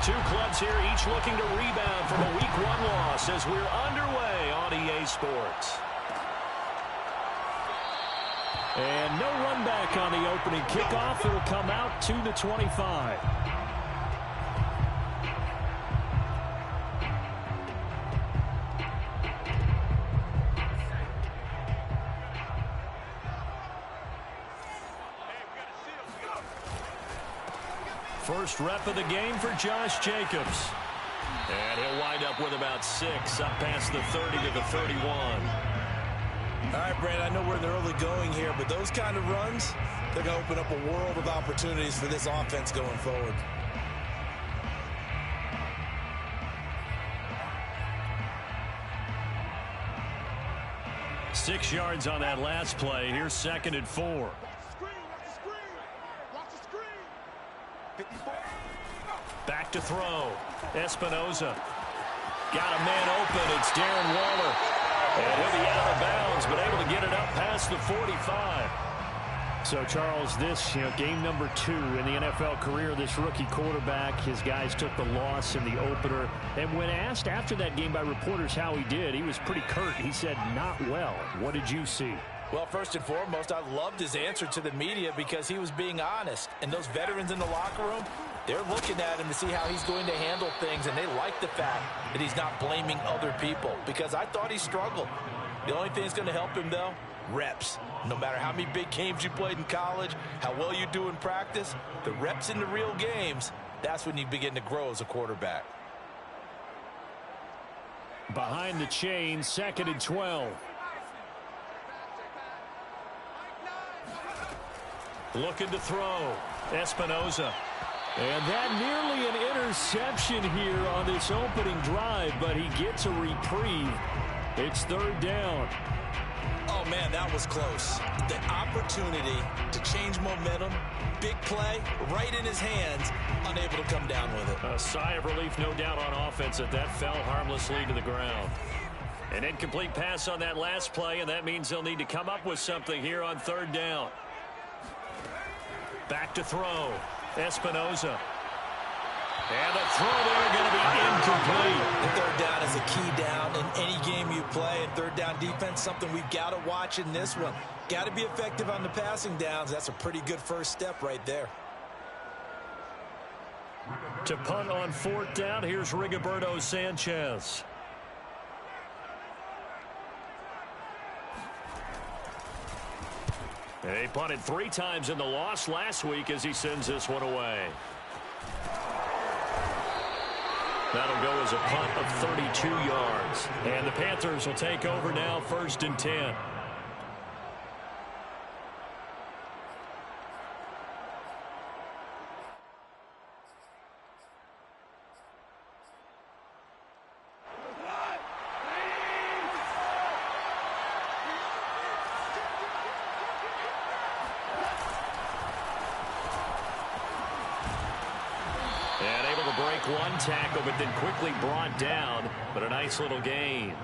two clubs here, each looking to rebound from a Week 1 loss as we're underway on EA Sports. And no run back on the opening kickoff. It'll come out to the 25. First rep of the game for Josh Jacobs. And he'll wind up with about 6, up past the 30 to the 31. All right, Brandon, I know we're in the early going here, but those kind of runs, they're going to open up a world of opportunities for this offense going forward. Six yards on that last play. Here's 2nd and 4. Back to throw. Espinoza. Got a man open. It's Darren Waller. And he'll be out of bounds, but able to get it up past the 45. So, Charles, this, game number 2 in the NFL career, this rookie quarterback, his guys took the loss in the opener. And when asked after that game by reporters how he did, he was pretty curt. He said, not well. What did you see? Well, first and foremost, I loved his answer to the media because he was being honest. And those veterans in the locker room, they're looking at him to see how he's going to handle things, and they like the fact that he's not blaming other people because I thought he struggled. The only thing that's going to help him, though, reps. No matter how many big games you played in college, how well you do in practice, the reps in the real games, that's when you begin to grow as a quarterback. Behind the chain, 2nd and 12. Looking to throw. Espinoza. And that nearly an interception here on this opening drive, but he gets a reprieve. It's 3rd down. Oh, man, that was close. The opportunity to change momentum, big play, right in his hands, unable to come down with it. A sigh of relief, no doubt, on offense that fell harmlessly to the ground. An incomplete pass on that last play, and that means they'll need to come up with something here on 3rd down. Back to throw. Espinoza. And the throw there going to be incomplete. The 3rd down is a key down in any game you play. And 3rd down defense, something we've got to watch in this one. Got to be effective on the passing downs. That's a pretty good first step right there. To punt on 4th down, here's Rigoberto Sanchez. And he punted 3 times in the loss last week as he sends this one away. That'll go as a punt of 32 yards. And the Panthers will take over now, 1st and 10. And able to break one tackle, but then quickly brought down. But a nice little gain.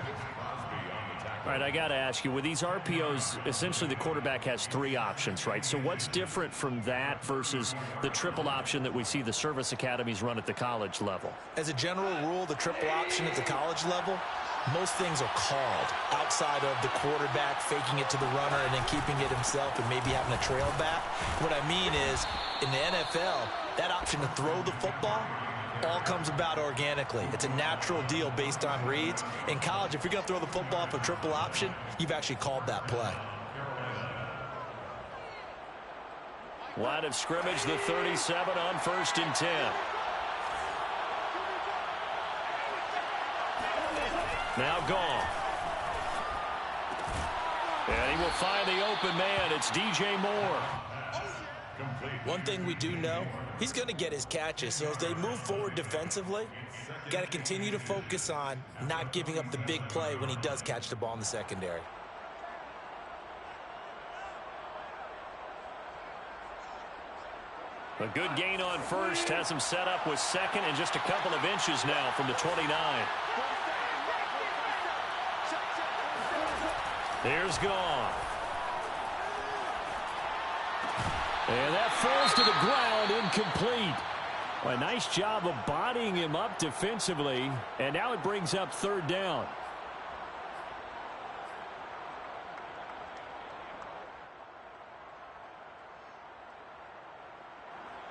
All right, I got to ask you, with these RPOs, essentially the quarterback has 3 options, right? So what's different from that versus the triple option that we see the service academies run at the college level? As a general rule, the triple option at the college level, most things are called outside of the quarterback faking it to the runner and then keeping it himself and maybe having a trail back. What I mean is, in the NFL, that option to throw the football all comes about organically. It's a natural deal based on reads. In college, if you're going to throw the football for triple option, you've actually called that play. Line of scrimmage, the 37 on 1st and 10. Now gone. And he will find the open man. It's DJ Moore. One thing we do know, he's going to get his catches. So as they move forward defensively, got to continue to focus on not giving up the big play when he does catch the ball in the secondary. A good gain on 1st has him set up with 2nd and just a couple of inches now from the 29. Here's gone. And that falls to the ground, incomplete. A nice job of bodying him up defensively, and now it brings up third down.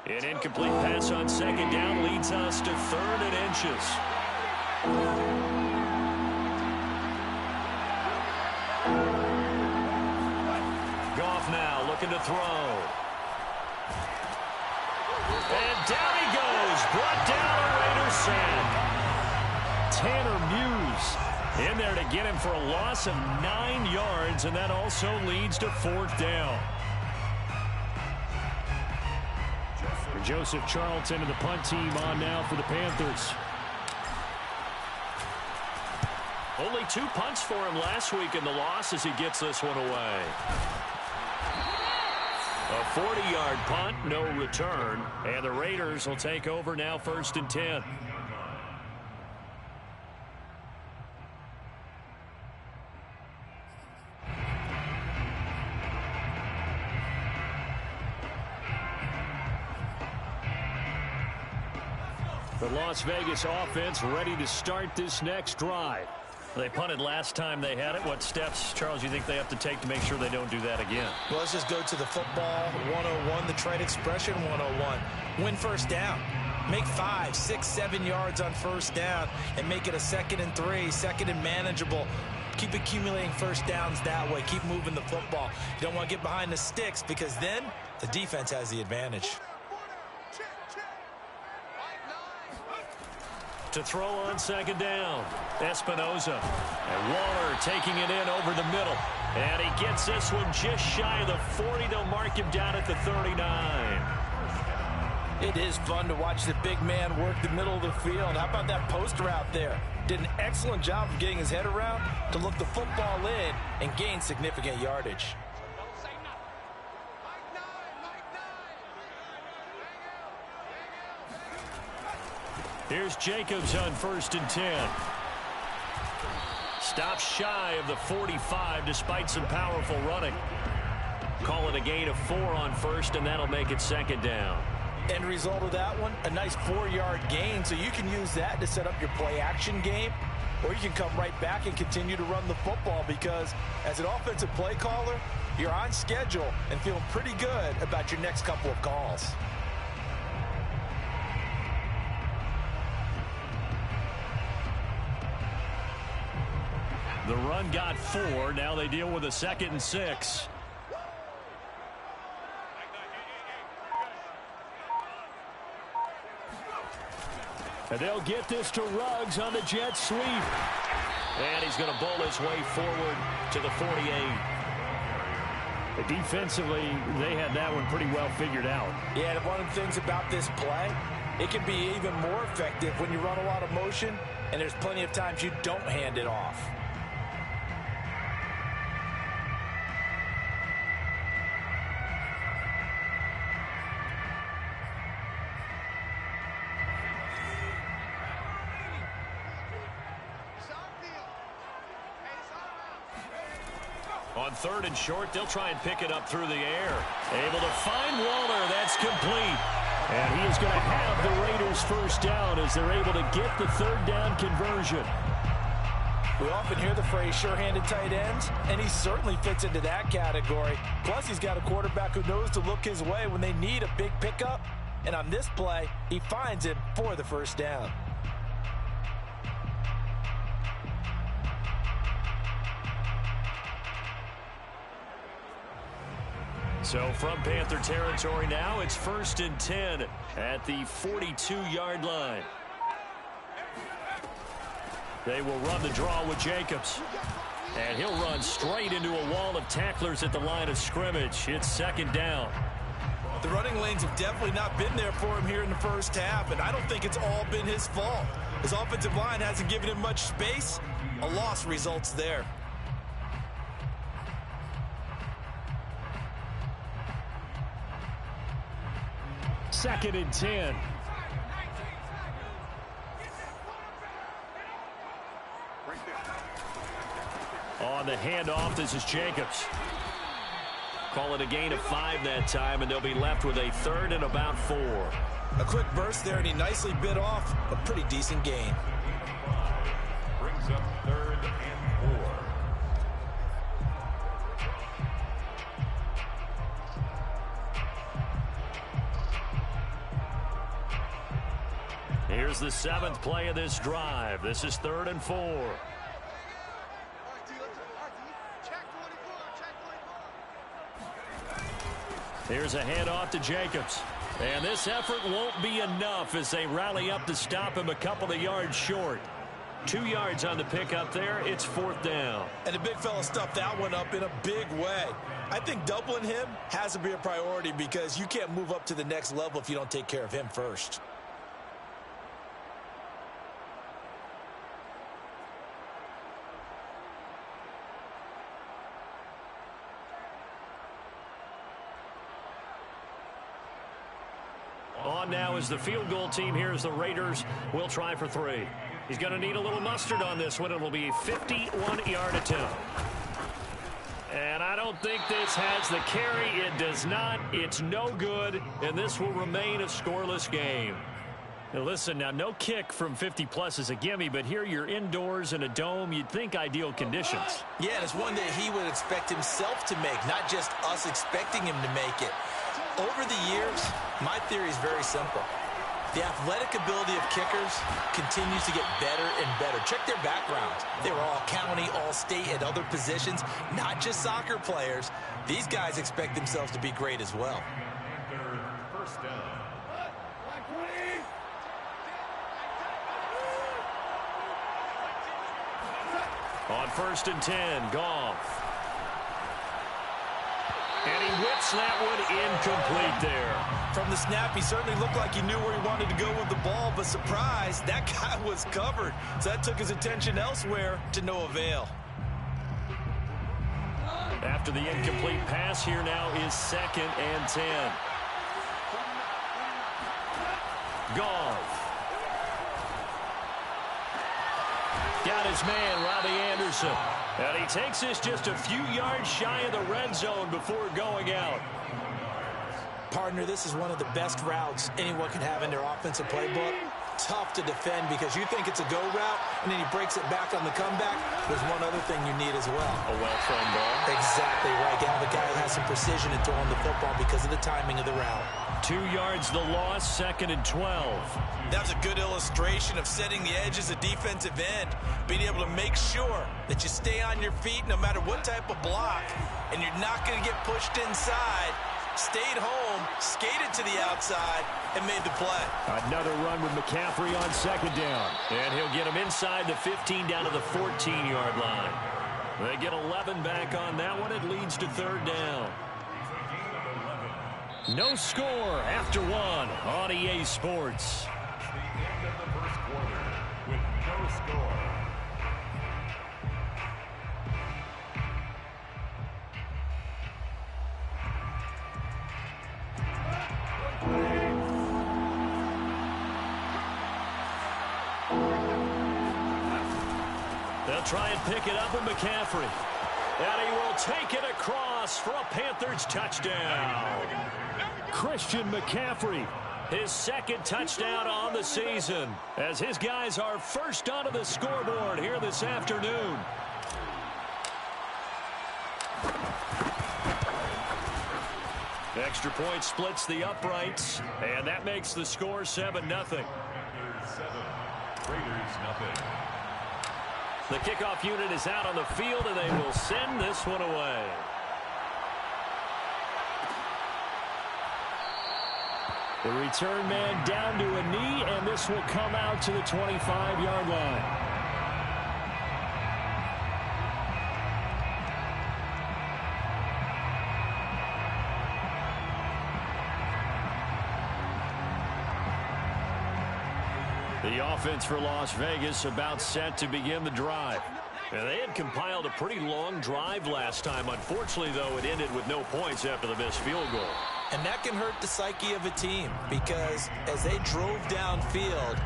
An incomplete pass on second down leads us to 3rd and inches. Goff now looking to throw. And down he goes. Brought down a Raiders sack. Tanner Muse in there to get him for a loss of 9 yards, and that also leads to 4th down. Joseph Charlton and the punt team on now for the Panthers. Only 2 punts for him last week in the loss as he gets this one away. A 40-yard punt, no return, and the Raiders will take over now 1st and 10. The Las Vegas offense ready to start this next drive. They punted last time they had it. What steps, Charles, you think they have to take to make sure they don't do that again? Well, let's just go to the football 101, the trade expression 101. Win first down. Make 5, 6, 7 yards on first down and make it a 2nd and 3, 2nd and manageable. Keep accumulating first downs that way. Keep moving the football. You don't want to get behind the sticks because then the defense has the advantage. To throw on second down, Espinoza. And Waller taking it in over the middle. And he gets this one just shy of the 40. They'll mark him down at the 39. It is fun to watch the big man work the middle of the field. How about that post route there? Did an excellent job of getting his head around to look the football in and gain significant yardage. Here's Jacobs on 1st and 10. Stops shy of the 45 despite some powerful running. Call it a gain of 4 on 1st, and that'll make it 2nd down. End result of that one, a nice 4-yard gain, so you can use that to set up your play-action game, or you can come right back and continue to run the football because as an offensive play caller, you're on schedule and feeling pretty good about your next couple of calls. The run got 4. Now they deal with a 2nd and 6. And they'll get this to Ruggs on the jet sweep. And he's going to bowl his way forward to the 48. Defensively, they had that one pretty well figured out. Yeah, and one of the things about this play, it can be even more effective when you run a lot of motion, and there's plenty of times you don't hand it off. On 3rd and short, they'll try and pick it up through the air. Able to find Waller. That's complete. And he is going to have the Raiders first down as they're able to get the 3rd down conversion. We often hear the phrase sure-handed tight ends, and he certainly fits into that category. Plus, he's got a quarterback who knows to look his way when they need a big pickup. And on this play, he finds him for the first down. So from Panther territory now, it's 1st and 10 at the 42-yard line. They will run the draw with Jacobs. And he'll run straight into a wall of tacklers at the line of scrimmage. It's 2nd down. The running lanes have definitely not been there for him here in the first half, and I don't think it's all been his fault. His offensive line hasn't given him much space. A loss results there. Second and 10. On the handoff, this is Jacobs. Call it a gain of 5 that time, and they'll be left with a 3rd and about 4. A quick burst there, and he nicely bit off a pretty decent gain. Brings up 3rd and 4. Here's the 7th play of this drive. This is 3rd and 4. Here's a handoff to Jacobs. And this effort won't be enough as they rally up to stop him a couple of yards short. 2 yards on the pickup there. It's 4th down. And the big fella stuffed that one up in a big way. I think doubling him has to be a priority because you can't move up to the next level if you don't take care of him first. On now is the field goal team here as the Raiders will try for 3. He's going to need a little mustard on this one. It'll be a 51-yard attempt. And I don't think this has the carry. It does not. It's no good, and this will remain a scoreless game. Now listen, now no kick from 50-plus is a gimme, but here you're indoors in a dome. You'd think ideal conditions. Yeah, and it's one that he would expect himself to make, not just us expecting him to make it. Over the years, my theory is very simple. The athletic ability of kickers continues to get better and better. Check their backgrounds. They were all county, all state at other positions, not just soccer players. These guys expect themselves to be great as well. 1st down. On 1st and 10, Goff. And he whips that one incomplete there. From the snap, he certainly looked like he knew where he wanted to go with the ball, but surprise, that guy was covered. So that took his attention elsewhere to no avail. After the incomplete pass, here now is 2nd and 10. Goff. Got his man, Robbie Anderson. And he takes this just a few yards shy of the red zone before going out. Partner, this is one of the best routes anyone can have in their offensive playbook. Tough to defend because you think it's a go route, and then he breaks it back on the comeback. There's one other thing you need as well. A well-thrown ball. Exactly right. You have a guy that has some precision in throwing the football because of the timing of the route. 2 yards the loss, 2nd and 12. That was a good illustration of setting the edge as a defensive end, being able to make sure that you stay on your feet no matter what type of block, and you're not going to get pushed inside. Stayed home, skated to the outside, and made the play. Another run with McCaffrey on 2nd down. And he'll get him inside the 15 down to the 14-yard line. They get 11 back on that one. It leads to 3rd down. No score after 1 on EA Sports. The end of the 1st quarter with no score. They'll try and pick it up with McCaffrey. And he will take it across for a Panthers touchdown. Christian McCaffrey, his 2nd touchdown on the season, as his guys are first onto the scoreboard here this afternoon. Extra point splits the uprights, and that makes the score 7-0. Panthers 7, Raiders nothing. The kickoff unit is out on the field, and they will send this one away. The return man down to a knee, and this will come out to the 25-yard line. The offense for Las Vegas about set to begin the drive. And they had compiled a pretty long drive last time. Unfortunately, though, it ended with no points after the missed field goal. And that can hurt the psyche of a team because as they drove downfield,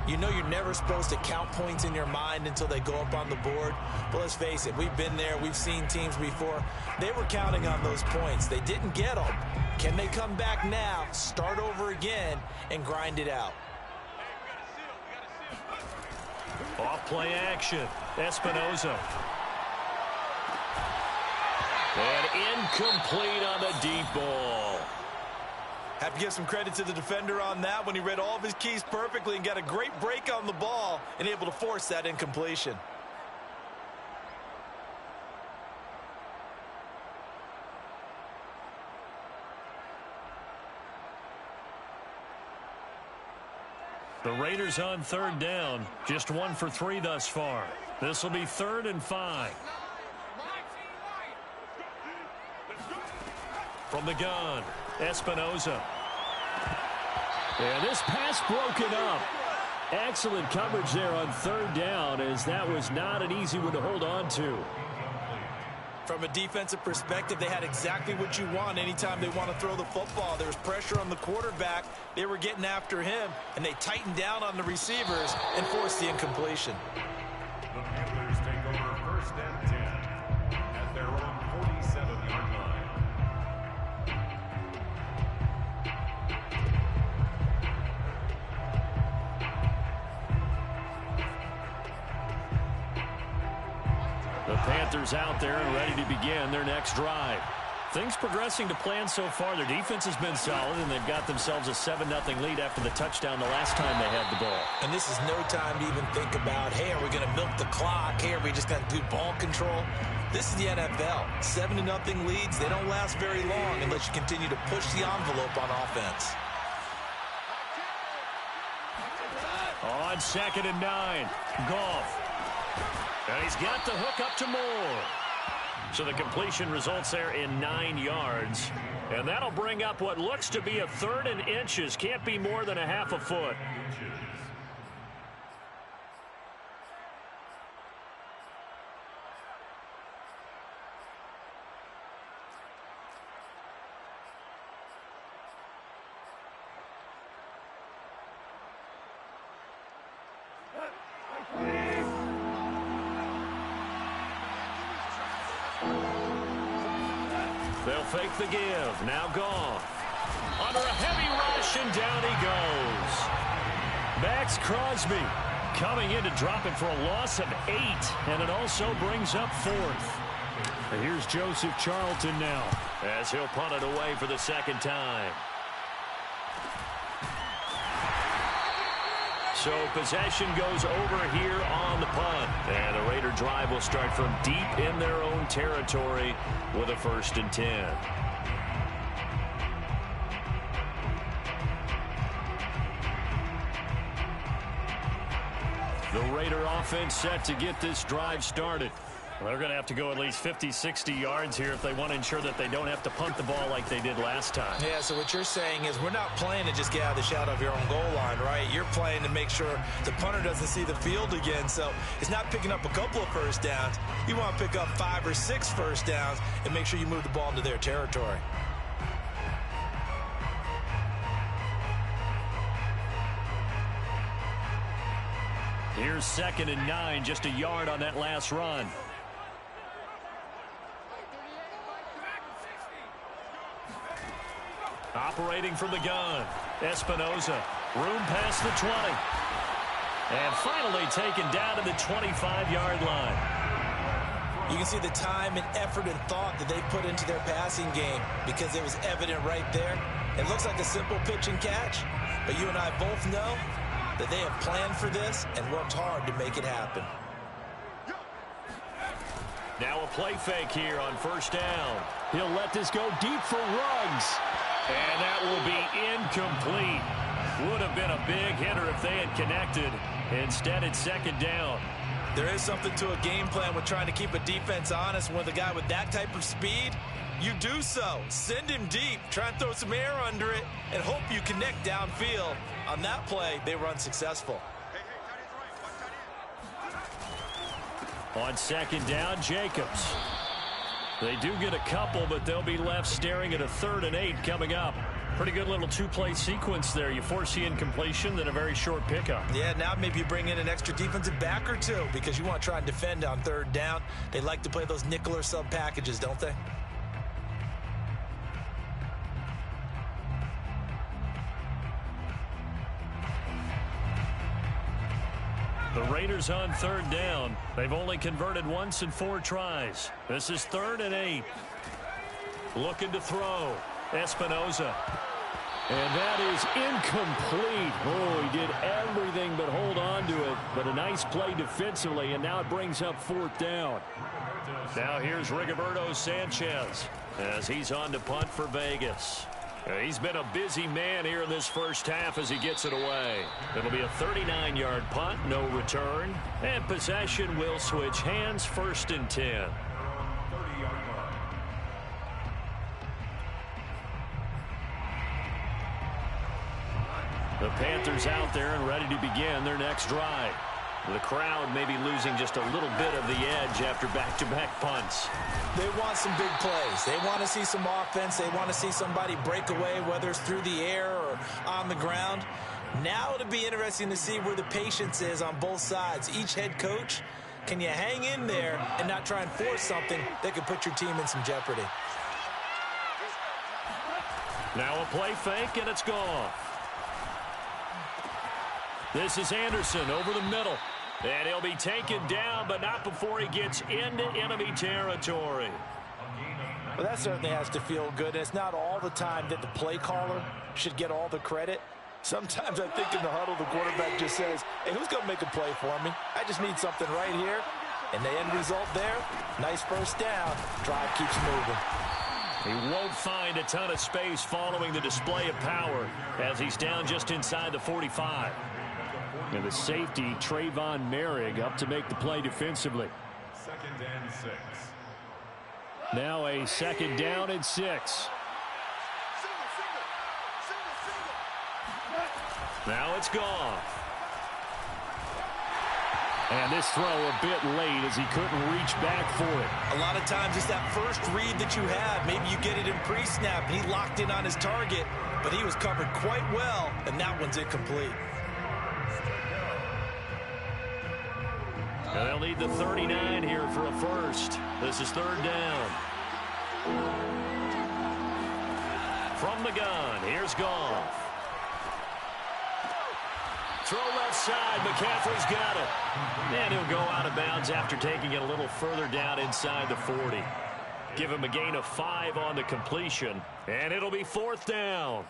You know you're never supposed to count points in your mind until they go up on the board. But let's face it, we've been there. We've seen teams before. They were counting on those points. They didn't get them. Can they come back now, start over again, and grind it out? Off play action. Espinoza. And incomplete on the deep ball. Have to give some credit to the defender on that when he read all of his keys perfectly and got a great break on the ball and able to force that incompletion. The Raiders on third down. Just 1 for 3 thus far. This will be 3rd and 5. From the gun, Espinoza. And this pass broken up. Excellent coverage there on 3rd down, as that was not an easy one to hold on to. From a defensive perspective, they had exactly what you want anytime they want to throw the football. There was pressure on the quarterback. They were getting after him, and they tightened down on the receivers and forced the incompletion. The Panthers take over 1st and 10 at their own 47-yard line. The Panthers out there and ready to begin their next drive. Things progressing to plan so far. Their defense has been solid, and they've got themselves a 7-0 lead after the touchdown the last time they had the ball. And this is no time to even think about, hey, are we going to milk the clock? Hey, are we just going to do ball control? This is the NFL. 7-0 leads, they don't last very long unless you continue to push the envelope on offense. On 2nd and 9, Goff. And he's got the hook up to Moore. So the completion results there in 9 yards. And that'll bring up what looks to be a 3rd and inches. Can't be more than a half a foot. They'll fake the give. Now Goff. Under a heavy rush, and down he goes. Max Crosby coming in to drop it for a loss of 8. And it also brings up 4th. And here's Joseph Charlton now, as he'll punt it away for the 2nd time. So possession goes over here on the punt. And the Raider drive will start from deep in their own territory with a 1st and 10. The Raider offense set to get this drive started. Well, they're going to have to go at least 50, 60 yards here if they want to ensure that they don't have to punt the ball like they did last time. Yeah, so what you're saying is we're not playing to just get out of the shadow of your own goal line, right? You're playing to make sure the punter doesn't see the field again. So it's not picking up a couple of first downs. You want to pick up 5 or 6 first downs and make sure you move the ball into their territory. Here's 2nd and 9, just a yard on that last run. Operating from the gun, Espinoza. Room past the 20. And finally taken down to the 25-yard line. You can see the time and effort and thought that they put into their passing game because it was evident right there. It looks like a simple pitch and catch, but you and I both know that they have planned for this and worked hard to make it happen. Now a play fake here on 1st down. He'll let this go deep for Ruggs. And that will be incomplete. Would have been a big hitter if they had connected. Instead, it's 2nd down. There is something to a game plan with trying to keep a defense honest. With a guy with that type of speed, you do so. Send him deep. Try and throw some air under it and hope you connect downfield. On that play, they were unsuccessful. On 2nd down, Jacobs. They do get a couple, but they'll be left staring at a 3rd and 8 coming up. Pretty good little two-play sequence there. You force the incompletion, then a very short pickup. Yeah, now maybe you bring in an extra defensive back or two because you want to try and defend on 3rd down. They like to play those nickel or sub packages, don't they? The Raiders on 3rd down. They've only converted once in 4 tries. This is 3rd and 8. Looking to throw. Espinoza. And that is incomplete. Oh, he did everything but hold on to it. But a nice play defensively, and now it brings up 4th down. Now here's Rigoberto Sanchez as he's on to punt for Vegas. He's been a busy man here in this first half as he gets it away. It'll be a 39-yard punt, no return. And possession will switch hands, 1st and 10. The Panthers out there and ready to begin their next drive. The crowd may be losing just a little bit of the edge after back-to-back punts. They want some big plays. They want to see some offense. They want to see somebody break away, whether it's through the air or on the ground. Now it'll be interesting to see where the patience is on both sides. Each head coach, can you hang in there and not try and force something that could put your team in some jeopardy? Now a play fake, and it's gone. This is Anderson over the middle. And he'll be taken down, but not before he gets into enemy territory. Well, that certainly has to feel good. And it's not all the time that the play caller should get all the credit. Sometimes I think in the huddle, the quarterback just says, hey, who's going to make a play for me? I just need something right here. And the end result there, nice 1st down. Drive keeps moving. He won't find a ton of space following the display of power as he's down just inside the 45. And the safety, Trayvon Merrick, up to make the play defensively. 2nd and 6. Now a 2nd down and 6. Now it's gone. And this throw a bit late as he couldn't reach back for it. A lot of times it's that first read that you have. Maybe you get it in pre-snap and he locked in on his target, but he was covered quite well, and that one's incomplete. And they'll need the 39 here for a 1st. This is 3rd down. From the gun, here's Goff. Throw left side, McCaffrey's got it. And he'll go out of bounds after taking it a little further down inside the 40. Give him a gain of 5 on the completion, and it'll be 4th down.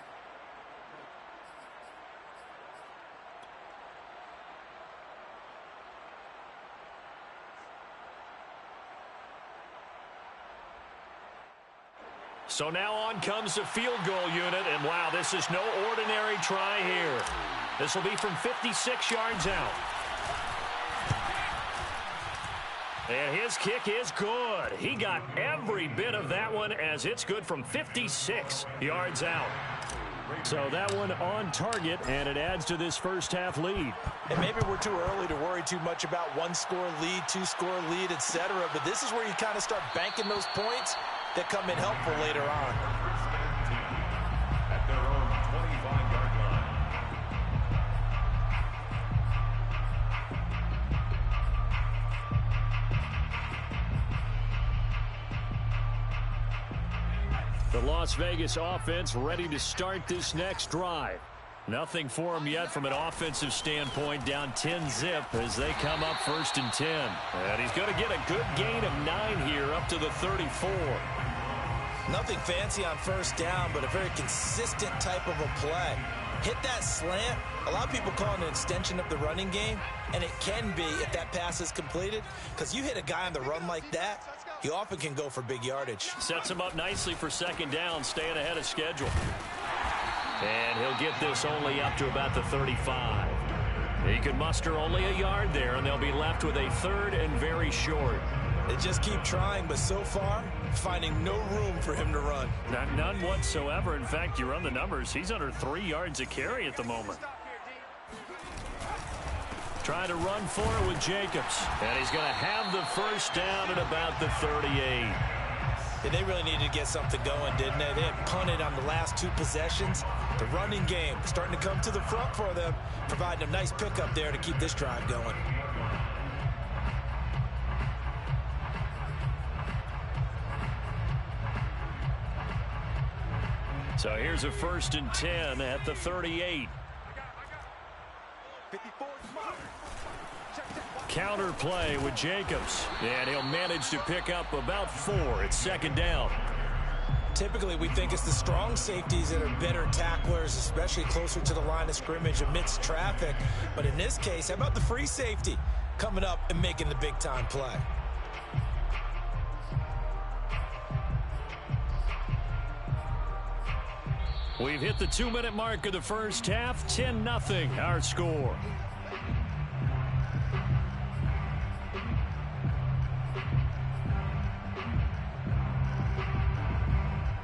So now on comes the field goal unit, and wow, this is no ordinary try here. This will be from 56 yards out. And his kick is good. He got every bit of that one as it's good from 56 yards out. So that one on target, and it adds to this first half lead. And maybe we're too early to worry too much about 1-score lead, 2-score lead, etc. But this is where you kind of start banking those points that come in helpful later on. At their own 25-yard line. The Las Vegas offense ready to start this next drive. Nothing for them yet from an offensive standpoint, down 10-zip as they come up 1st and 10. And he's going to get a good gain of 9 here up to the 34. Nothing fancy on 1st down, but a very consistent type of a play. Hit that slant. A lot of people call it an extension of the running game, and it can be if that pass is completed, because you hit a guy on the run like that, he often can go for big yardage. Sets him up nicely for 2nd down, staying ahead of schedule. And he'll get this only up to about the 35. He could muster only a yard there, and they'll be left with a 3rd and very short. They just keep trying, but so far, finding no room for him to run. None whatsoever. In fact, you run the numbers. He's under 3 yards a carry at the moment. Trying to run for it with Jacobs. And he's going to have the 1st down at about the 38. Yeah, they really needed to get something going, didn't they? They had punted on the last 2 possessions. The running game starting to come to the front for them, providing a nice pickup there to keep this drive going. So here's a 1st and 10 at the 38. Counter play with Jacobs, and he'll manage to pick up about 4. It's 2nd down. Typically, we think it's the strong safeties that are better tacklers, especially closer to the line of scrimmage amidst traffic. But in this case, how about the free safety coming up and making the big-time play? We've hit the 2-minute mark of the first half. 10-0 our score.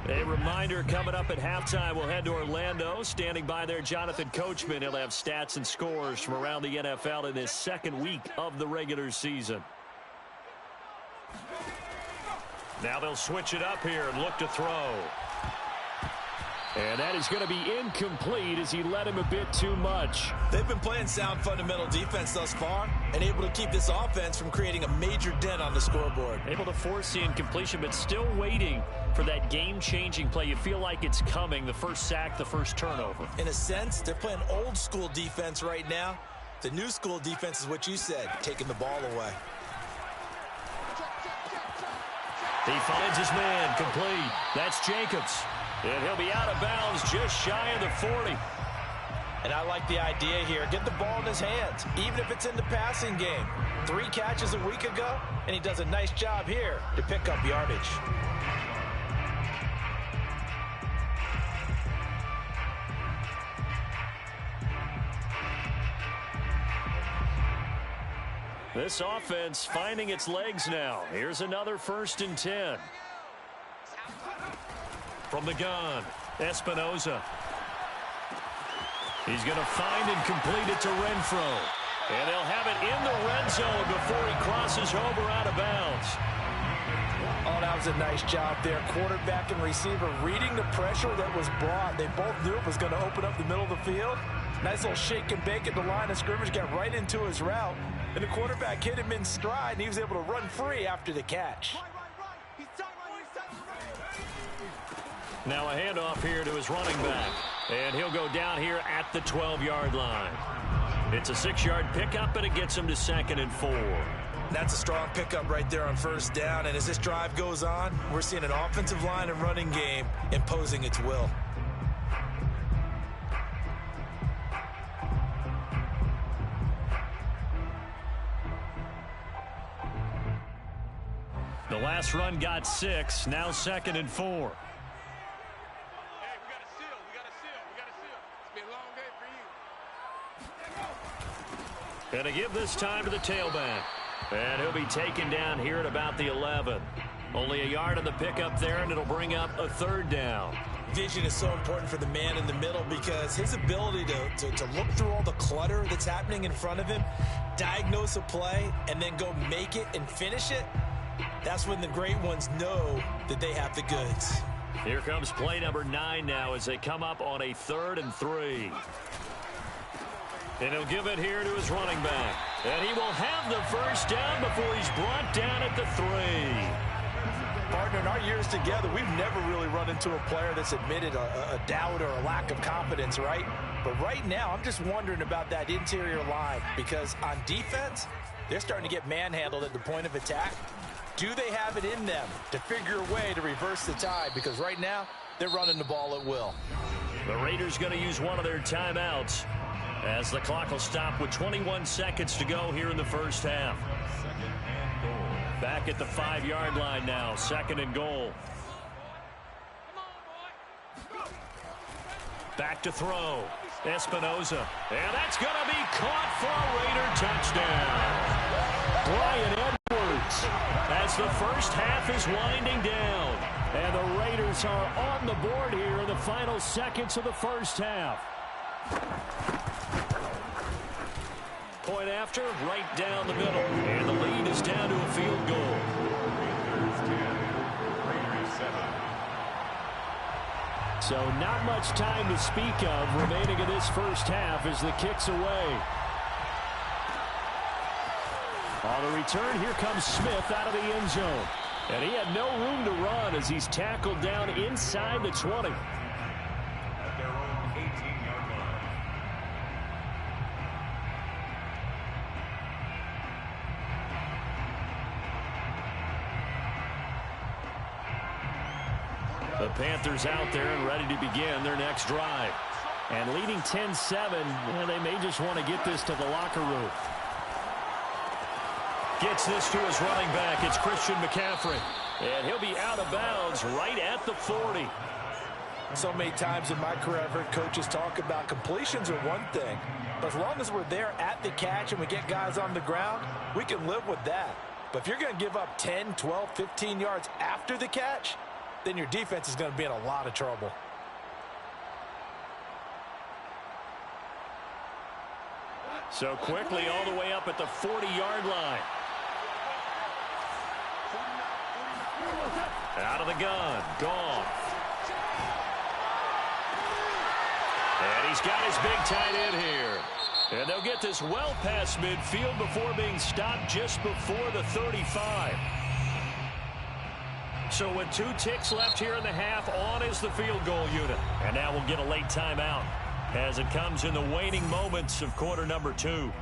A reminder, coming up at halftime, we'll head to Orlando. Standing by there, Jonathan Coachman. He'll have stats and scores from around the NFL in this 2nd week of the regular season. Now they'll switch it up here and look to throw. And that is going to be incomplete as he led him a bit too much. They've been playing sound fundamental defense thus far and able to keep this offense from creating a major dent on the scoreboard. Able to force the incompletion, but still waiting for that game-changing play. You feel like it's coming, the first sack, the first turnover. In a sense, they're playing old-school defense right now. The new-school defense is what you said, taking the ball away. He finds his man, complete. That's Jacobs. And he'll be out of bounds just shy of the 40. And I like the idea here. Get the ball in his hands, even if it's in the passing game. 3 catches a week ago, and he does a nice job here to pick up yardage. This offense finding its legs now. Here's another 1st and 10. From the gun, Espinoza. He's going to find and complete it to Renfro. And they'll have it in the red zone before he crosses over out of bounds. Oh, that was a nice job there. Quarterback and receiver reading the pressure that was brought. They both knew it was going to open up the middle of the field. Nice little shake and bake at the line of scrimmage, got right into his route. And the quarterback hit him in stride, and he was able to run free after the catch. Now a handoff here to his running back. And he'll go down here at the 12-yard line. It's a 6-yard pickup, and it gets him to 2nd and 4. That's a strong pickup right there on 1st down. And as this drive goes on, we're seeing an offensive line and running game imposing its will. The last run got 6, now 2nd and 4. And to give this time to the tailback. And he'll be taken down here at about the 11. Only a yard on the pickup there, and it'll bring up a 3rd down. Vision is so important for the man in the middle because his ability to look through all the clutter that's happening in front of him, diagnose a play, and then go make it and finish it, that's when the great ones know that they have the goods. Here comes play number 9 now as they come up on a 3rd and 3. And he'll give it here to his running back. And he will have the 1st down before he's brought down at the 3. Partner, in our years together, we've never really run into a player that's admitted a doubt or a lack of confidence, right? But right now, I'm just wondering about that interior line because on defense, they're starting to get manhandled at the point of attack. Do they have it in them to figure a way to reverse the tide? Because right now, they're running the ball at will. The Raiders going to use one of their timeouts as the clock will stop with 21 seconds to go here in the first half. Back at the 5-yard line now, 2nd and goal. Back to throw. Espinoza. And that's going to be caught for a Raider touchdown. Brian Edwards as the first half is winding down. And the Raiders are on the board here in the final seconds of the first half. Point after, right down the middle. And the lead is down to a field goal. Raiders 10, Raiders So not much time to speak of remaining in this first half as the kick's away. On the return, here comes Smith out of the end zone. And he had no room to run as he's tackled down inside the 20. At their own 18-yard line. The Panthers out there and ready to begin their next drive. And leading 10-7, they may just want to get this to the locker room. Gets this to his running back. It's Christian McCaffrey. And he'll be out of bounds right at the 40. So many times in my career, I've heard coaches talk about completions are one thing. But as long as we're there at the catch and we get guys on the ground, we can live with that. But if you're going to give up 10, 12, 15 yards after the catch, then your defense is going to be in a lot of trouble. So quickly all the way up at the 40-yard line. Out of the gun. Gone. And he's got his big tight end here. And they'll get this well past midfield before being stopped just before the 35. So with 2 ticks left here in the half, on is the field goal unit. And now we'll get a late timeout as it comes in the waning moments of quarter number 2.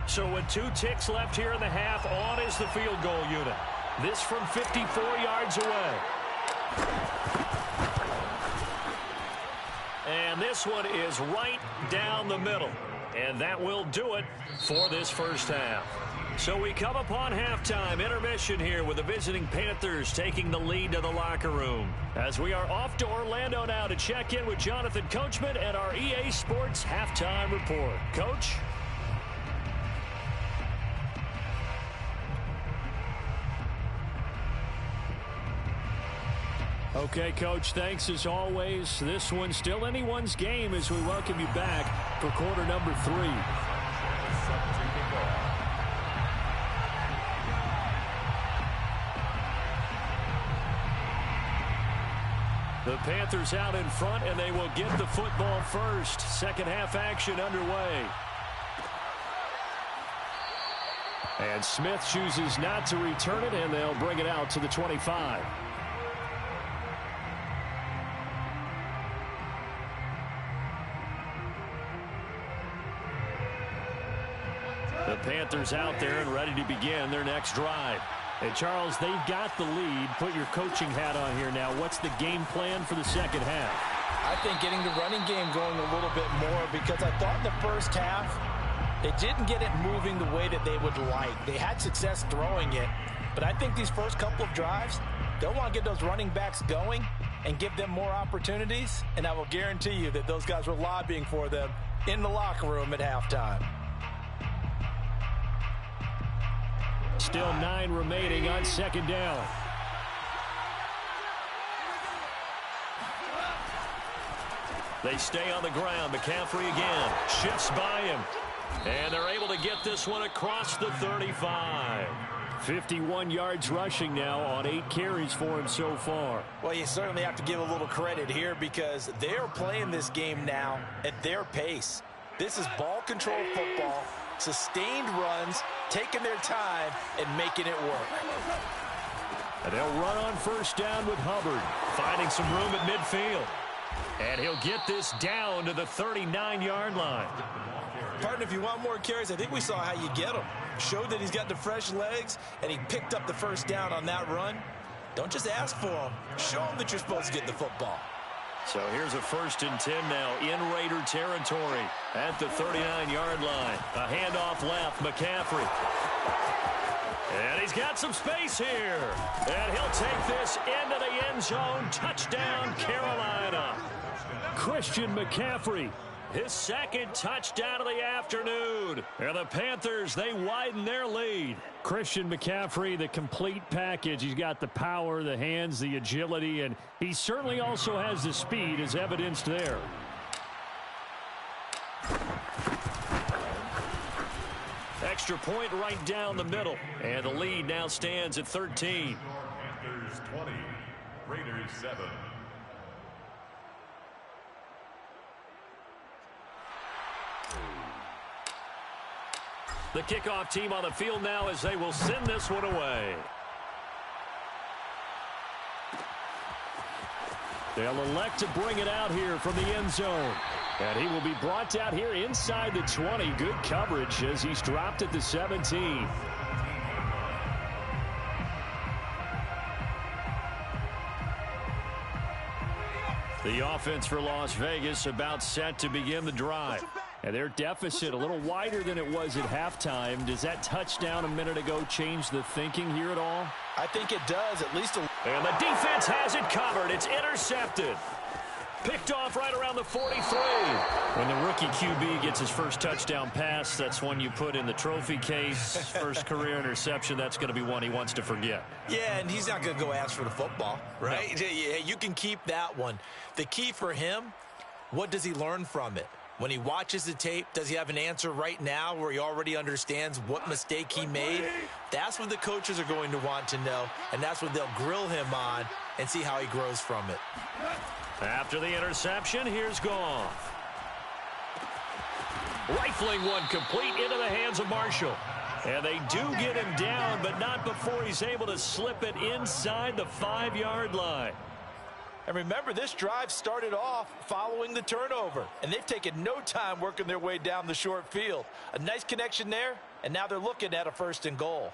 So with 2 ticks left here in the half, on is the field goal unit. This from 54 yards away. And this one is right down the middle. And that will do it for this first half. So we come upon halftime intermission here with the visiting Panthers taking the lead to the locker room. As we are off to Orlando now to check in with Jonathan Coachman and our EA Sports halftime report. Coach? Okay, Coach, thanks as always. This one's still anyone's game as we welcome you back for quarter number 3. The Panthers out in front, and they will get the football first. Second half action underway. And Smith chooses not to return it, and they'll bring it out to the 25. The Panthers out there and ready to begin their next drive. Hey, Charles, they've got the lead. Put your coaching hat on here now. What's the game plan for the second half? I think getting the running game going a little bit more, because I thought in the first half they didn't get it moving the way that they would like. They had success throwing it, but I think these first couple of drives, they'll want to get those running backs going and give them more opportunities, and I will guarantee you that those guys were lobbying for them in the locker room at halftime. Still 9 remaining on second down. They stay on the ground. McCaffrey again. Shifts by him. And they're able to get this one across the 35. 51 yards rushing now on 8 carries for him so far. Well, you certainly have to give a little credit here because they're playing this game now at their pace. This is ball control football. Sustained runs, taking their time, and making it work. And they'll run on first down with Hubbard, finding some room at midfield. And he'll get this down to the 39-yard line. Partner, if you want more carries, I think we saw how you get them. Showed that he's got the fresh legs, and he picked up the first down on that run. Don't just ask for them. Show them that you're supposed to get the football. So here's a 1st and 10 now in Raider territory at the 39-yard line. A handoff left, McCaffrey. And he's got some space here. And he'll take this into the end zone. Touchdown, Carolina. Christian McCaffrey, his 2nd touchdown of the afternoon. And the Panthers, they widen their lead. Christian McCaffrey, the complete package. He's got the power, the hands, the agility, and he certainly also has the speed as evidenced there. Extra point right down the middle. And the lead now stands at 13. Panthers 20, 47. The kickoff team on the field now as they will send this one away. They'll elect to bring it out here from the end zone. And he will be brought out here inside the 20. Good coverage as he's dropped at the 17. The offense for Las Vegas about set to begin the drive. And their deficit a little wider than it was at halftime. Does that touchdown a minute ago change the thinking here at all? I think it does, at least. And the defense has it covered. It's intercepted. Picked off right around the 43. When the rookie QB gets his first touchdown pass, that's one you put in the trophy case. First career interception, that's going to be one he wants to forget. Yeah, and he's not going to go ask for the football, right? No. Yeah, you can keep that one. The key for him, what does he learn from it? When he watches the tape, does he have an answer right now where he already understands what mistake he made? That's what the coaches are going to want to know, and that's what they'll grill him on and see how he grows from it. After the interception, here's Goff. Rifling one complete into the hands of Marshall. And they do get him down, but not before he's able to slip it inside the 5-yard line. And remember, this drive started off following the turnover, and they've taken no time working their way down the short field. A nice connection there, and now they're looking at a 1st and goal.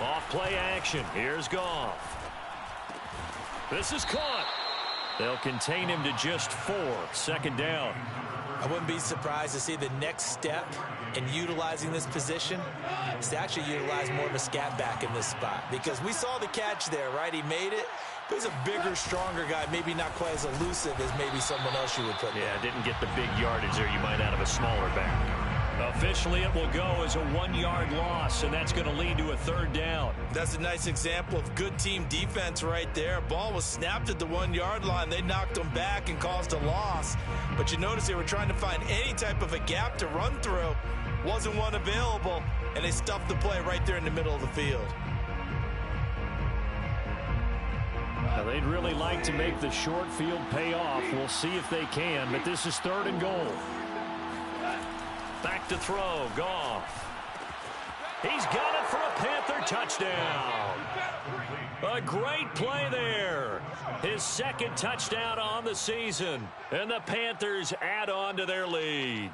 Off play action. Here's Goff. This is caught. They'll contain him to just 4. 2nd down. I wouldn't be surprised to see the next step in utilizing this position is to actually utilize more of a scat back in this spot, because we saw the catch there, right? He made it. But he's a bigger, stronger guy, maybe not quite as elusive as maybe someone else you would put there. Yeah, didn't get the big yardage there you might out of a smaller back. Officially, it will go as a 1-yard loss, and that's going to lead to a 3rd down. That's a nice example of good team defense right there. Ball was snapped at the 1-yard line. They knocked him back and caused a loss. But you notice they were trying to find any type of a gap to run through. Wasn't one available, and they stuffed the play right there in the middle of the field. Now, they'd really like to make the short field pay off. We'll see if they can, but this is 3rd and goal. Back to throw, Goff. He's got it for a Panther touchdown. A great play there. His 2nd touchdown on the season. And the Panthers add on to their lead.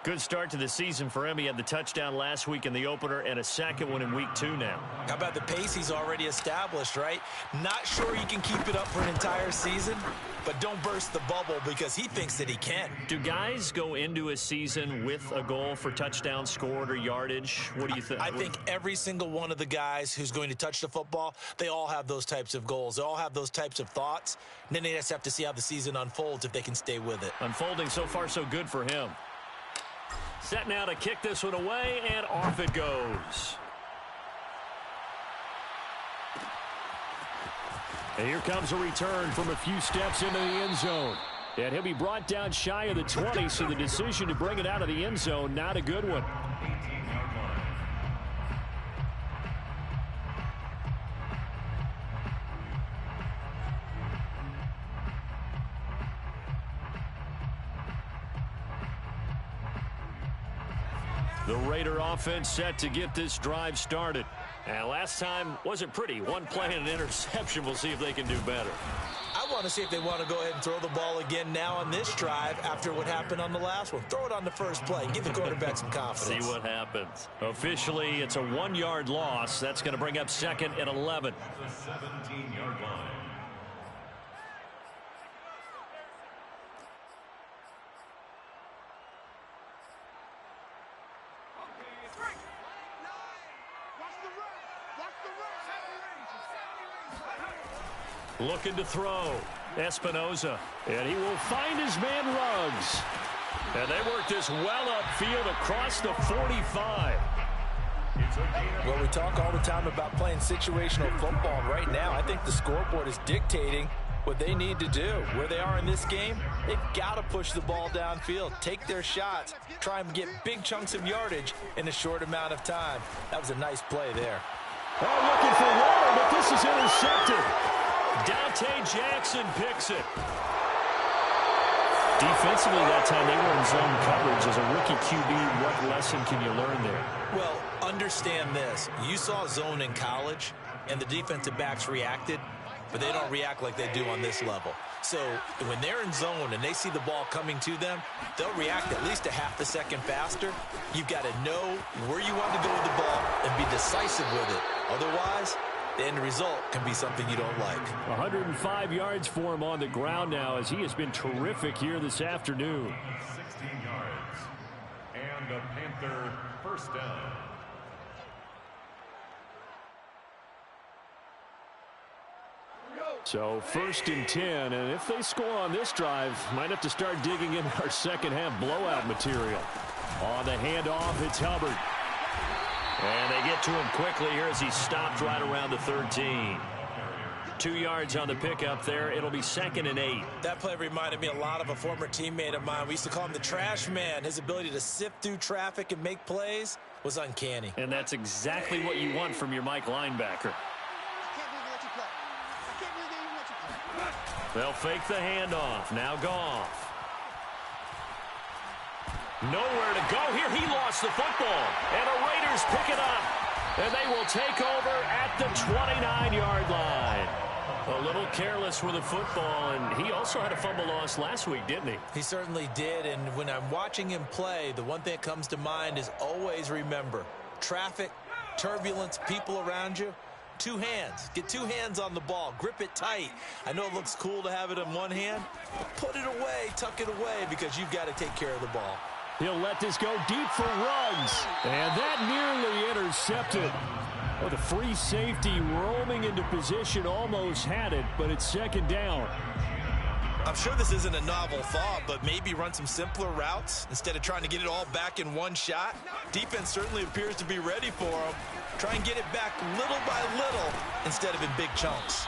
Good start to the season for him. He had the touchdown last week in the opener and a 2nd one in week 2 now. How about the pace he's already established, right? Not sure he can keep it up for an entire season, but don't burst the bubble because he thinks that he can. Do guys go into a season with a goal for touchdown scored or yardage? What do you think? I think every single one of the guys who's going to touch the football, they all have those types of goals. They all have those types of thoughts. And then they just have to see how the season unfolds if they can stay with it. Unfolding so far so good for him. Set now to kick this one away, and off it goes. And here comes a return from a few steps into the end zone. And he'll be brought down shy of the 20, so the decision to bring it out of the end zone, not a good one. The Raider offense set to get this drive started. And last time wasn't pretty. One play and an interception. We'll see if they can do better. I want to see if they want to go ahead and throw the ball again now on this drive after what happened on the last one. Throw it on the first play. Give the quarterback some confidence. See what happens. Officially, it's a 1-yard loss. That's going to bring up 2nd and 11. The 17-yard line. Looking to throw. Espinoza. And he will find his man Ruggs. And they work this well upfield across the 45. Well, we talk all the time about playing situational football. Right now, I think the scoreboard is dictating what they need to do. Where they are in this game, they've got to push the ball downfield, take their shots, try and get big chunks of yardage in a short amount of time. That was a nice play there. Oh, looking for Waller, but this is intercepted. Dante Jackson picks it. Defensively that time, they were in zone coverage. As a rookie QB, what lesson can you learn there? Well, understand this. You saw zone in college, and the defensive backs reacted, but they don't react like they do on this level. So when they're in zone and they see the ball coming to them, they'll react at least a half a second faster. You've got to know where you want to go with the ball and be decisive with it. Otherwise, the end result can be something you don't like. 105 yards for him on the ground now, as he has been terrific here this afternoon. 16 yards. And a Panther first down. So 1st and 10, and if they score on this drive, might have to start digging in our second half blowout material. On the handoff, it's Hubbard. And they get to him quickly here as he stopped right around the 13. 2 yards on the pickup there. It'll be 2nd and 8. That play reminded me a lot of a former teammate of mine. We used to call him the trash man. His ability to sift through traffic and make plays was uncanny. And that's exactly what you want from your Mike linebacker. They'll fake the handoff. Now Goff. Nowhere to go here. He lost the football. And the Raiders pick it up. And they will take over at the 29-yard line. A little careless with the football. And he also had a fumble loss last week, didn't he? He certainly did. And when I'm watching him play, the one thing that comes to mind is always remember, traffic, turbulence, people around you. 2 hands. Get 2 hands on the ball. Grip it tight. I know it looks cool to have it in one hand. Put it away. Tuck it away because you've got to take care of the ball. He'll let this go deep for Ruggs. And that nearly intercepted. Well, the free safety roaming into position almost had it, but it's 2nd down. I'm sure this isn't a novel thought, but maybe run some simpler routes instead of trying to get it all back in one shot. Defense certainly appears to be ready for him. Try and get it back little by little instead of in big chunks.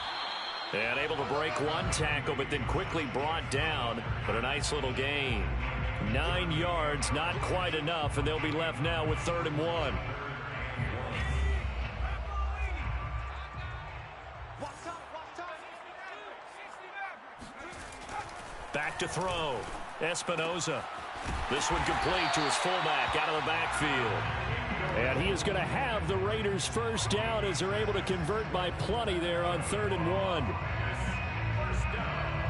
And able to break one tackle, but then quickly brought down. But a nice little gain. 9 yards, not quite enough, and they'll be left now with 3rd and 1. Back to throw. Espinoza. This one complete to his fullback out of the backfield. And he is going to have the Raiders first down as they're able to convert by plenty there on 3rd and 1. First down.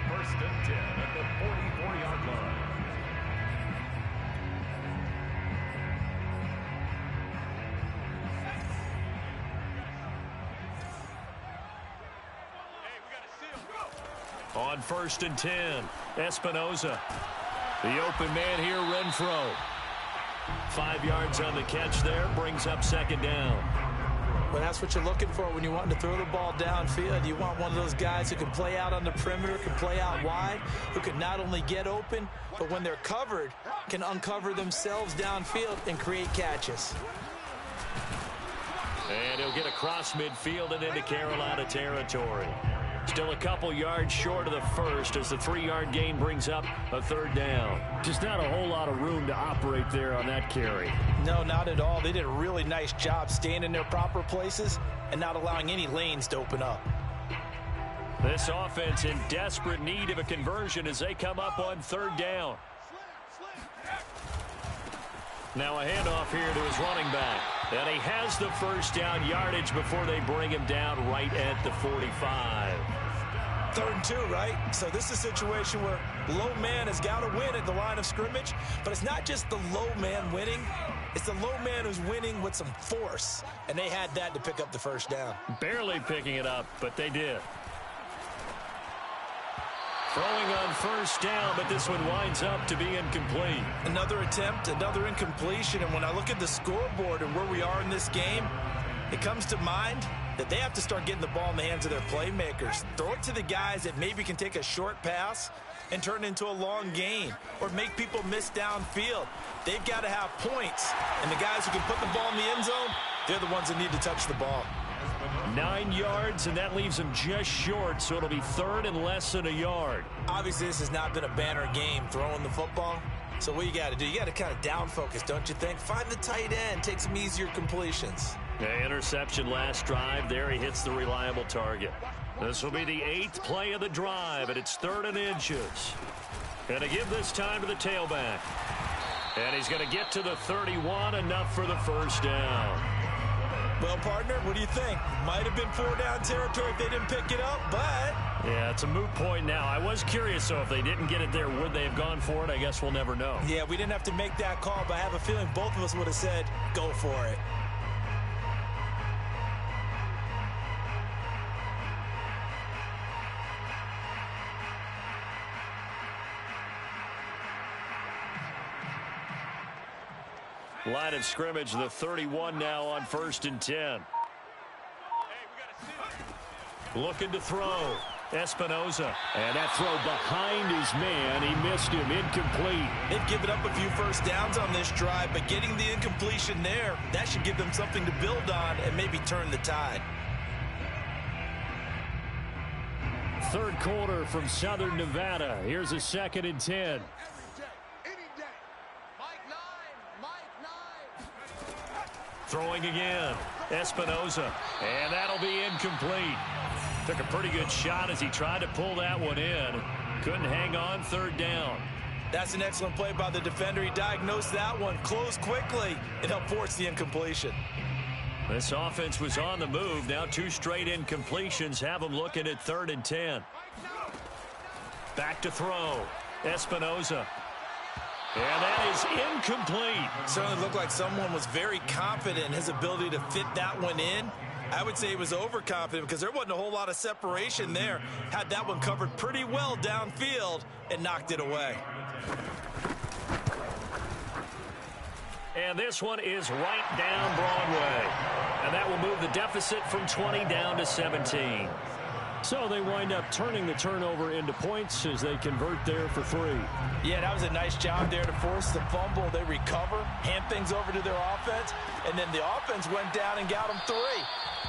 1st and 10 at the 44-yard line. On 1st and 10, Espinoza. The open man here, Renfro. 5 yards on the catch there, brings up 2nd down. Well, that's what you're looking for when you're wanting to throw the ball downfield. You want one of those guys who can play out on the perimeter, can play out wide, who can not only get open, but when they're covered, can uncover themselves downfield and create catches. And he'll get across midfield and into Carolina territory. Still a couple yards short of the first as the 3-yard gain brings up a 3rd down. Just not a whole lot of room to operate there on that carry. No, not at all. They did a really nice job staying in their proper places and not allowing any lanes to open up. This offense in desperate need of a conversion as they come up on 3rd down. Now a handoff here to his running back. And he has the first down yardage before they bring him down right at the 45. 3rd and 2, right? So this is a situation where low man has got to win at the line of scrimmage. But it's not just the low man winning. It's the low man who's winning with some force. And they had that to pick up the first down. Barely picking it up, but they did. Throwing on 1st down, but this one winds up to be incomplete. Another attempt, another incompletion. And when I look at the scoreboard and where we are in this game, it comes to mind that they have to start getting the ball in the hands of their playmakers. Throw it to the guys that maybe can take a short pass and turn it into a long gain or make people miss downfield. They've got to have points. And the guys who can put the ball in the end zone, they're the ones that need to touch the ball. 9 yards, and that leaves him just short, so it'll be 3rd and less than a yard. Obviously, this has not been a banner game throwing the football. So what you got to do, you got to kind of down focus, don't you think? Find the tight end, take some easier completions. The interception last drive. There he hits the reliable target. This will be the 8th play of the drive, and it's 3rd and inches. And to give this time to the tailback. And he's going to get to the 31, enough for the first down. Well, partner, what do you think? Might have been 4-down territory if they didn't pick it up, but... Yeah, it's a moot point now. I was curious, so if they didn't get it there, would they have gone for it? I guess we'll never know. Yeah, we didn't have to make that call, but I have a feeling both of us would have said, go for it. Line of scrimmage, the 31 now on 1st and 10. Looking to throw. Espinoza. And that throw behind his man. He missed him. Incomplete. They've given up a few first downs on this drive, but getting the incompletion there, that should give them something to build on and maybe turn the tide. 3rd quarter from Southern Nevada. Here's a 2nd and 10. Throwing again. Espinoza. And that'll be incomplete. Took a pretty good shot as he tried to pull that one in. Couldn't hang on, 3rd down. That's an excellent play by the defender. He diagnosed that one, closed quickly, and helped force the incompletion. This offense was on the move. Now 2 straight incompletions have them looking at 3rd and 10. Back to throw. Espinoza. And that is incomplete. Certainly looked like someone was very confident in his ability to fit that one in. I would say he was overconfident because there wasn't a whole lot of separation there. Had that one covered pretty well downfield and knocked it away. And this one is right down Broadway. And that will move the deficit from 20 down to 17. So they wind up turning the turnover into points as they convert there for 3. Yeah, that was a nice job there to force the fumble. They recover, hand things over to their offense, and then the offense went down and got them 3.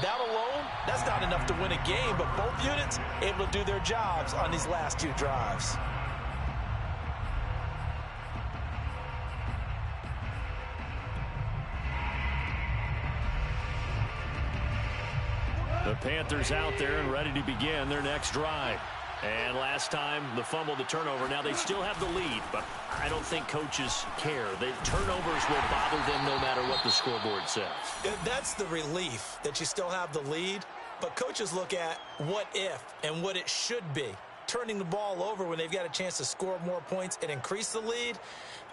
That alone, that's not enough to win a game, but both units able to do their jobs on these last 2 drives. The Panthers out there and ready to begin their next drive. And last time, the fumble, the turnover. Now, they still have the lead, but I don't think coaches care. The turnovers will bother them no matter what the scoreboard says. That's the relief, that you still have the lead. But coaches look at what if and what it should be. Turning the ball over when they've got a chance to score more points and increase the lead,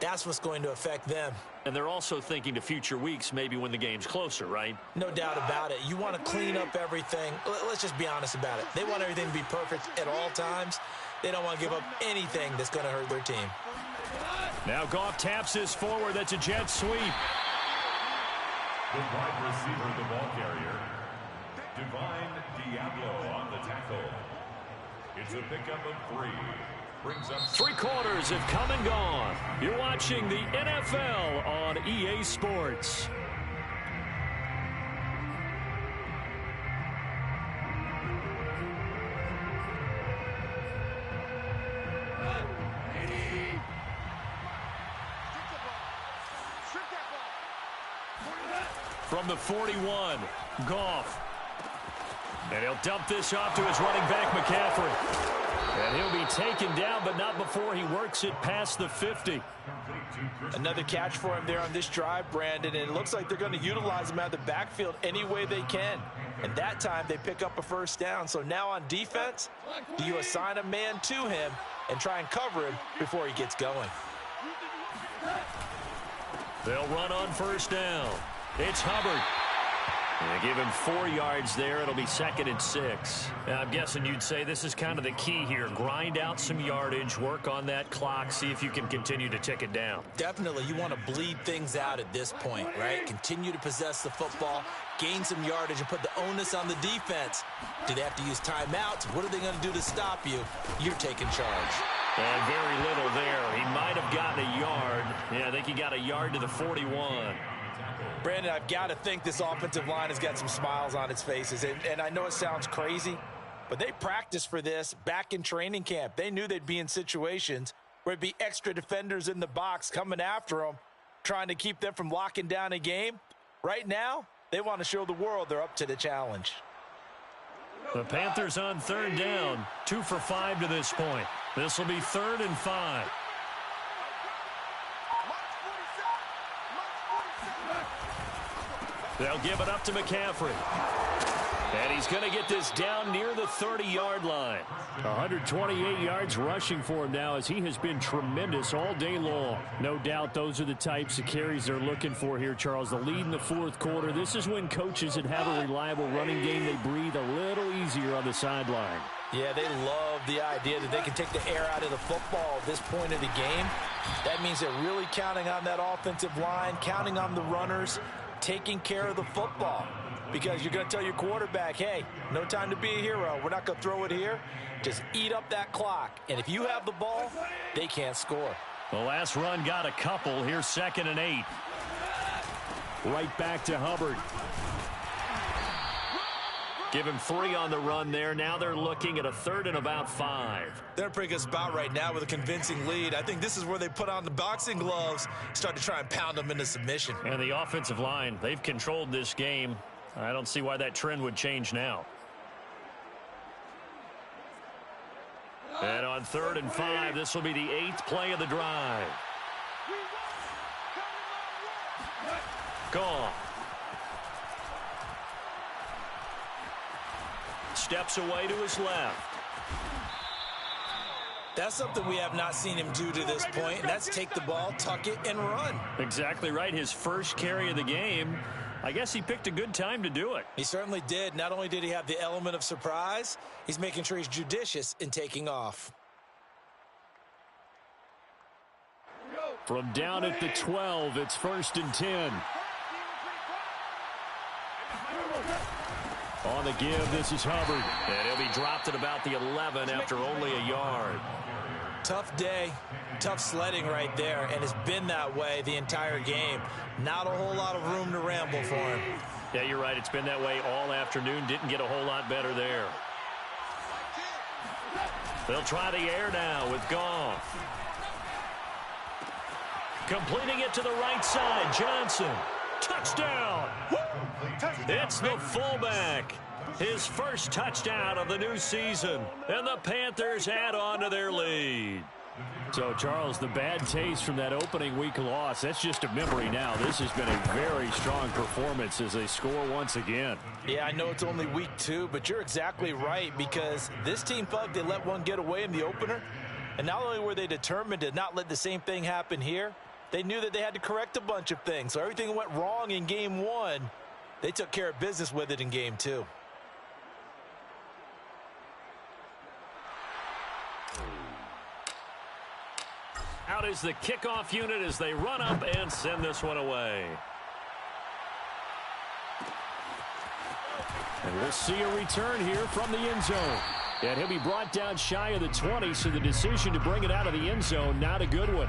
that's what's going to affect them. And they're also thinking to future weeks, maybe when the game's closer, right? No doubt about it. You want to clean up everything. Let's just be honest about it. They want everything to be perfect at all times. They don't want to give up anything that's going to hurt their team. Now Goff taps this forward. That's a jet sweep. The wide receiver, the ball carrier, Divine Diablo on the tackle. It's a pickup of 3. Brings up 3 quarters have come and gone. You're watching the NFL on EA Sports. From the 41, Goff. And he'll dump this off to his running back, McCaffrey. And he'll be taken down, but not before he works it past the 50. Another catch for him there on this drive, Brandon, and it looks like they're going to utilize him out of the backfield any way they can. And that time they pick up a first down. So now on defense, do you assign a man to him and try and cover him before he gets going? They'll run on first down. It's Hubbard. And they give him 4 yards there. It'll be 2nd and 6. Now, I'm guessing you'd say this is kind of the key here. Grind out some yardage, work on that clock, see if you can continue to tick it down. Definitely. You want to bleed things out at this point, right? Continue to possess the football, gain some yardage, and put the onus on the defense. Do they have to use timeouts? What are they going to do to stop you? You're taking charge. And very little there. He might have gotten a yard. Yeah, I think he got a yard to the 41. Brandon, I've got to think this offensive line has got some smiles on its faces. And I know it sounds crazy, but they practiced for this back in training camp. They knew they'd be in situations where it'd be extra defenders in the box coming after them, trying to keep them from locking down a game. Right now, they want to show the world they're up to the challenge. The Panthers on third down, 2 for 5 to this point. This will be 3rd and 5. They'll give it up to McCaffrey. And he's going to get this down near the 30-yard line. 128 yards rushing for him now, as he has been tremendous all day long. No doubt those are the types of carries they're looking for here, Charles. The lead in the fourth quarter. This is when coaches that have a reliable running game, they breathe a little easier on the sideline. Yeah, they love the idea that they can take the air out of the football at this point of the game. That means they're really counting on that offensive line, counting on the runners, taking care of the football. Because you're going to tell your quarterback, hey, no time to be a hero. We're not going to throw it here. Just eat up that clock. And if you have the ball, they can't score. The last run got a couple. Here's 2nd and 8. Right back to Hubbard. Give him 3 on the run there. Now they're looking at a 3rd and about 5. They're a pretty good spot right now with a convincing lead. I think this is where they put on the boxing gloves, start to try and pound them into submission. And the offensive line, they've controlled this game. I don't see why that trend would change now. And on 3rd and 5, this will be the 8th play of the drive. Gone. Steps away to his left. That's something we have not seen him do to this point, and that's take the ball, tuck it, and run. Exactly right. His first carry of the game. I guess he picked a good time to do it. He certainly did. Not only did he have the element of surprise, he's making sure he's judicious in taking off. From down at the 12, it's 1st and 10. On the give, this is Hubbard. And he'll be dropped at about the 11 after only a yard. Tough day, tough sledding right there, and it's been that way the entire game. Not a whole lot of room to ramble for him. Yeah, you're right. It's been that way all afternoon. Didn't get a whole lot better there. They'll try the air now with Goff. Completing it to the right side, Johnson. Touchdown! It's the fullback. His first touchdown of the new season. And the Panthers add on to their lead. So, Charles, the bad taste from that opening week loss, that's just a memory now. This has been a very strong performance as they score once again. Yeah, I know it's only week 2, but you're exactly right, because this team felt like they let one get away in the opener. And not only were they determined to not let the same thing happen here, they knew that they had to correct a bunch of things. So everything went wrong in game 1. They took care of business with it in game 2. Out is the kickoff unit as they run up and send this one away. And we'll see a return here from the end zone. And he'll be brought down shy of the 20, so the decision to bring it out of the end zone, not a good one.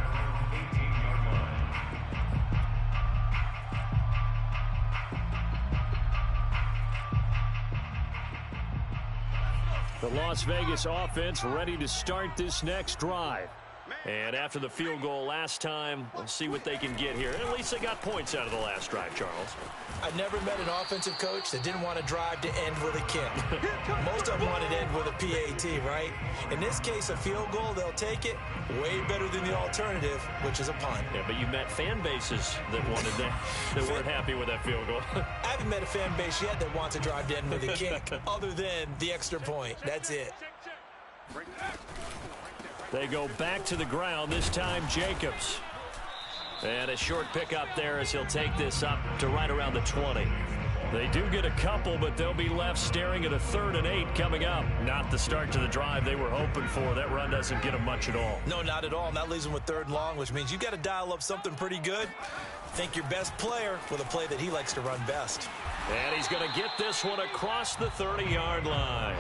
The Las Vegas offense ready to start this next drive. And after the field goal last time, we'll see what they can get here. At least they got points out of the last drive, Charles. I've never met an offensive coach that didn't want to drive to end with a kick. Most of them want to end with a PAT, right? In this case, a field goal, they'll take it. Way better than the alternative, which is a punt. Yeah, but you met fan bases that wanted that weren't happy with that field goal. I haven't met a fan base yet that wants to drive to end with a kick, other than the extra point. That's it. They go back to the ground, this time Jacobs. And a short pickup there as he'll take this up to right around the 20. They do get a couple, but they'll be left staring at a 3rd and 8 coming up. Not the start to the drive they were hoping for. That run doesn't get them much at all. No, not at all. And that leaves them with 3rd and long, which means you got to dial up something pretty good. Think your best player with a play that he likes to run best. And he's going to get this one across the 30-yard line.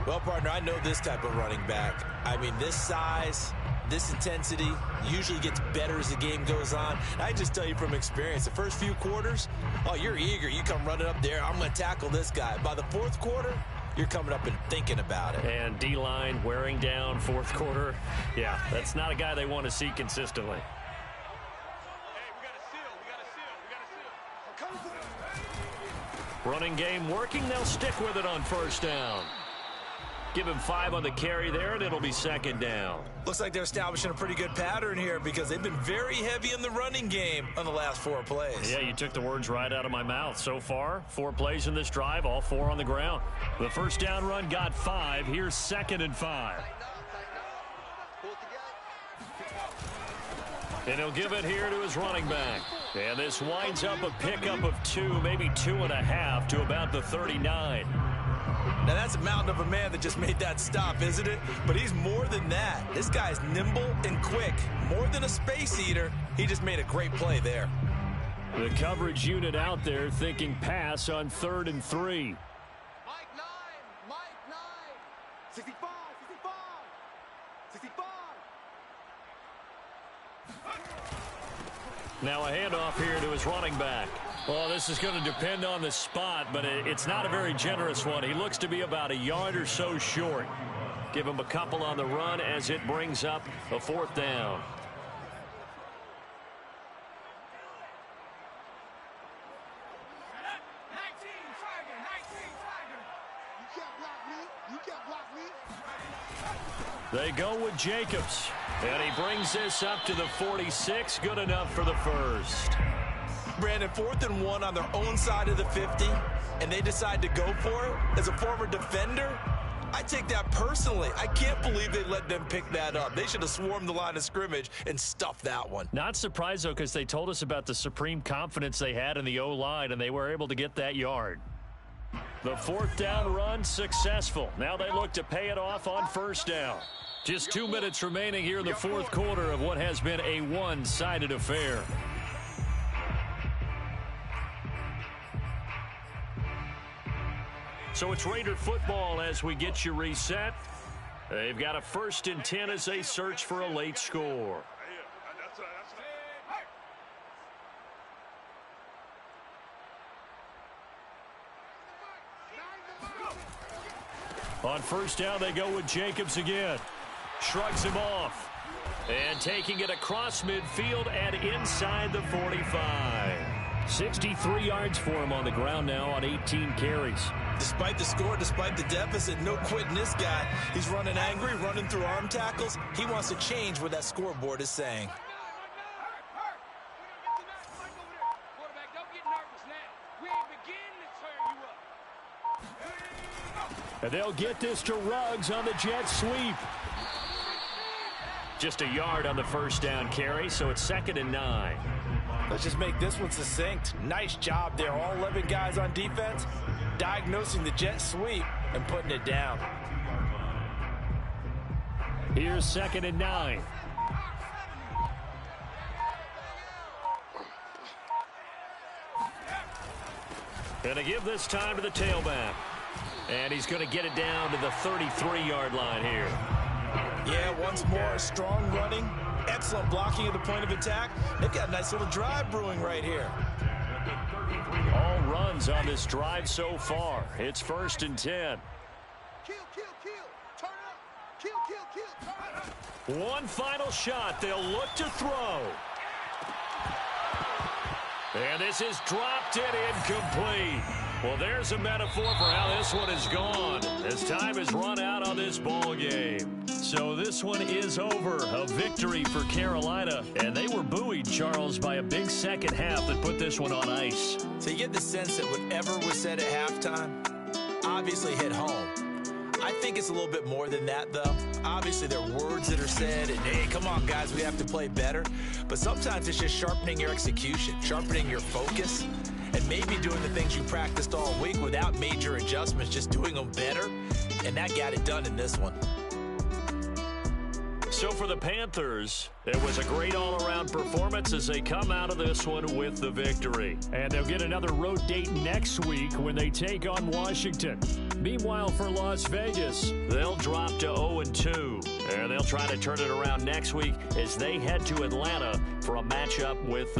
Well, partner, I know this type of running back. I mean, this size, this intensity usually gets better as the game goes on. I just tell you from experience, the first few quarters, oh, you're eager. You come running up there, I'm going to tackle this guy. By the fourth quarter, you're coming up and thinking about it. And D-line wearing down fourth quarter. Yeah, that's not a guy they want to see consistently. Running game working. They'll stick with it on first down. Give him 5 on the carry there, and it'll be second down. Looks like they're establishing a pretty good pattern here because they've been very heavy in the running game on the last 4 plays. Yeah, you took the words right out of my mouth. So far, 4 plays in this drive, all 4 on the ground. The first down run got 5. Here's second and 5. And he'll give it here to his running back. And this winds up a pickup of 2, maybe 2.5 to about the 39. Now, that's a mountain of a man that just made that stop, isn't it? But he's more than that. This guy's nimble and quick. More than a space eater, he just made a great play there. The coverage unit out there thinking pass on 3rd and 3. Mike 9, Mike 9, 65, 65, 65. Now a handoff here to his running back. Well, this is going to depend on the spot, but it's not a very generous one. He looks to be about a yard or so short. Give him a couple on the run as it brings up a 4th down. They go with Jacobs, and he brings this up to the 46. Good enough for the first. Brandon, 4th and 1 on their own side of the 50, and they decide to go for it. As a former defender, I take that personally. I can't believe they let them pick that up. They should have swarmed the line of scrimmage and stuffed that one. Not surprised, though, because they told us about the supreme confidence they had in the O-line, and they were able to get that yard. The 4th down run successful. Now they look to pay it off on first down. Just 2 minutes remaining here in the 4th quarter of what has been a one-sided affair. So it's Raider football as we get you reset. They've got a 1st and 10 as they search for a late score. On first down, they go with Jacobs again. Shrugs him off. And taking it across midfield and inside the 45. 63 yards for him on the ground now on 18 carries. Despite the score, despite the deficit, no quitting this guy. He's running angry, running through arm tackles. He wants to change what that scoreboard is saying. And they'll get this to Ruggs on the jet sweep. Just a yard on the first down carry, so it's 2nd and 9. Let's just make this one succinct. Nice job there. All 11 guys on defense diagnosing the jet sweep and putting it down. Here's 2nd and 9. Gonna give this time to the tailback. And he's going to get it down to the 33-yard line here. Yeah, once more, strong running, excellent blocking at the point of attack. They've got a nice little drive brewing right here. All runs on this drive so far. It's 1st and 10. Kill, kill, kill. Turn up. Kill, kill, kill. Turn up. One final shot. They'll look to throw. And this is dropped and incomplete. Well, there's a metaphor for how this one is gone as time has run out on this ball game. So this one is over. A victory for Carolina. And they were buoyed, Charles, by a big second half that put this one on ice. So you get the sense that whatever was said at halftime obviously hit home. I think it's a little bit more than that, though. Obviously, there are words that are said, and, hey, come on, guys, we have to play better. But sometimes it's just sharpening your execution, sharpening your focus, and maybe doing the things you practiced all week without major adjustments, just doing them better. And that got it done in this one. So for the Panthers, it was a great all-around performance as they come out of this one with the victory. And they'll get another road date next week when they take on Washington. Meanwhile, for Las Vegas, they'll drop to 0-2, and they'll try to turn it around next week as they head to Atlanta for a matchup with the